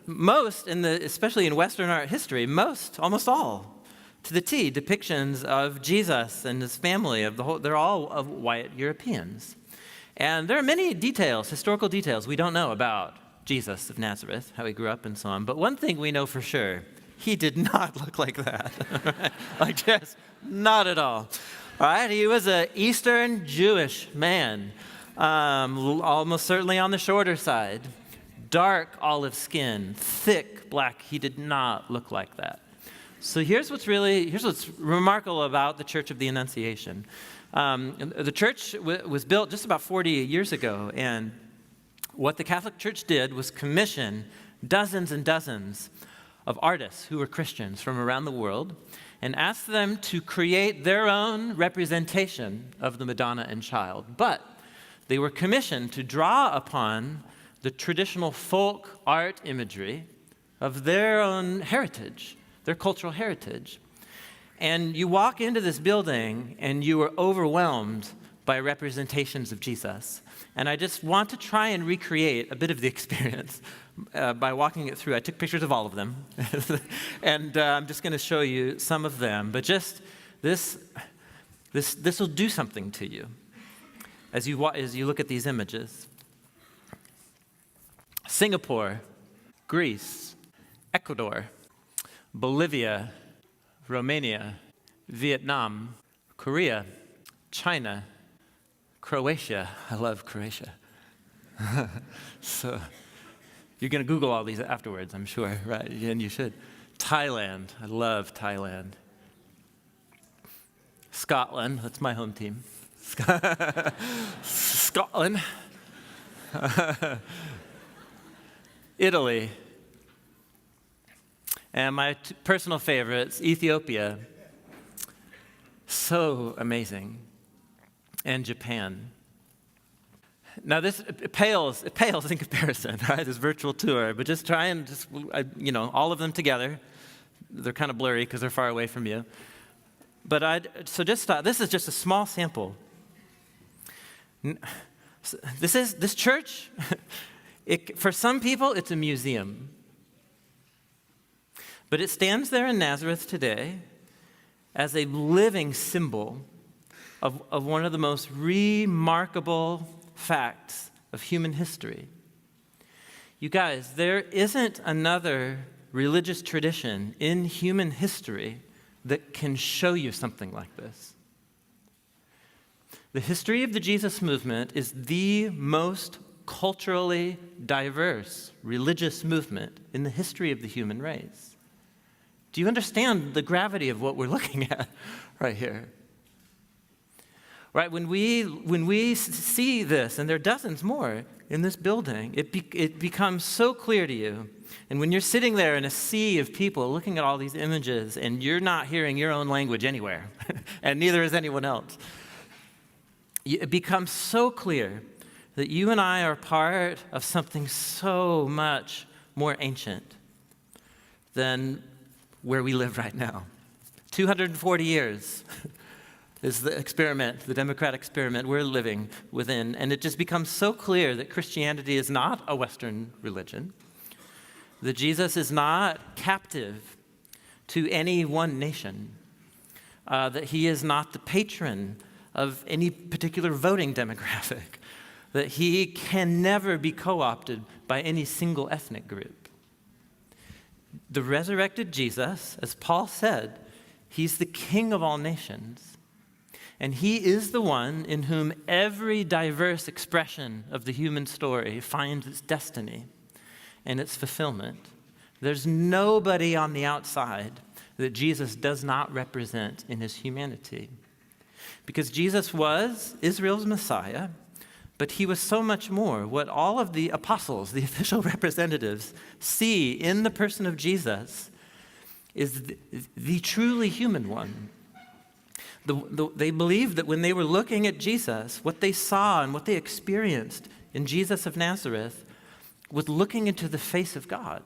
most, especially in Western art history, almost all, to the T, depictions of Jesus and his family, they're all of white Europeans. And there are many details, historical details we don't know about Jesus of Nazareth, how he grew up and so on. But one thing we know for sure, he did not look like that. Like just not at all. All right, he was an Eastern Jewish man, almost certainly on the shorter side. Dark olive skin, thick black. He did not look like that. So here's what's remarkable about the Church of the Annunciation. The church was built just about 40 years ago, and what the Catholic Church did was commission dozens and dozens of artists who were Christians from around the world and ask them to create their own representation of the Madonna and Child. But they were commissioned to draw upon the traditional folk art imagery of their own heritage, their cultural heritage. And you walk into this building and you are overwhelmed by representations of Jesus. And I just want to try and recreate a bit of the experience by walking it through. I took pictures of all of them, and I'm just going to show you some of them. But just this will do something to you as you look at these images. Singapore, Greece, Ecuador, Bolivia, Romania, Vietnam, Korea, China, Croatia. I love Croatia. So you're going to Google all these afterwards, I'm sure, right? And you should. Thailand. I love Thailand. Scotland. That's my home team. Scotland. Italy. And my personal favorites, Ethiopia. So amazing. And Japan. Now it pales in comparison, right? This virtual tour, but just try and all of them together. They're kind of blurry because they're far away from you. But this is just a small sample. This church, for some people, it's a museum. But it stands there in Nazareth today as a living symbol of one of the most remarkable facts of human history. You guys, there isn't another religious tradition in human history that can show you something like this. The history of the Jesus movement is the most culturally diverse religious movement in the history of the human race. Do you understand the gravity of what we're looking at right here? Right, when we see this, and there are dozens more in this building, it becomes so clear to you. And when you're sitting there in a sea of people looking at all these images, and you're not hearing your own language anywhere, and neither is anyone else, it becomes so clear that you and I are part of something so much more ancient than where we live right now. 240 years. Is the experiment, the democratic experiment we're living within. And it just becomes so clear that Christianity is not a Western religion, that Jesus is not captive to any one nation, that he is not the patron of any particular voting demographic, that he can never be co-opted by any single ethnic group. The resurrected Jesus, as Paul said, he's the King of all nations. And he is the one in whom every diverse expression of the human story finds its destiny and its fulfillment. There's nobody on the outside that Jesus does not represent in his humanity. Because Jesus was Israel's Messiah, but he was so much more. What all of the apostles, the official representatives, see in the person of Jesus is the truly human one. They believed that when they were looking at Jesus, what they saw and what they experienced in Jesus of Nazareth was looking into the face of God.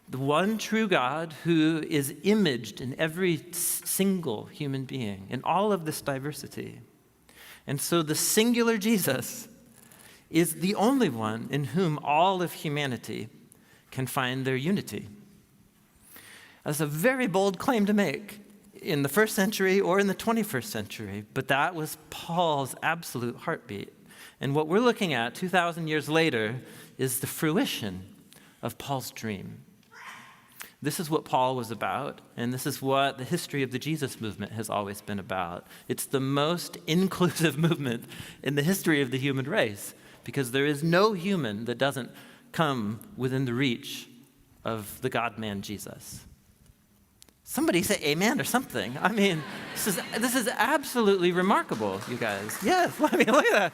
The one true God who is imaged in every single human being, in all of this diversity. And so the singular Jesus is the only one in whom all of humanity can find their unity. That's a very bold claim to make in the first century or in the 21st century, but that was Paul's absolute heartbeat. And what we're looking at 2,000 years later is the fruition of Paul's dream. This is what Paul was about, and this is what the history of the Jesus movement has always been about. It's the most inclusive movement in the history of the human race, because there is no human that doesn't come within the reach of the God-man Jesus. Somebody say amen or something. I mean, this is absolutely remarkable, you guys. Yes, look at that.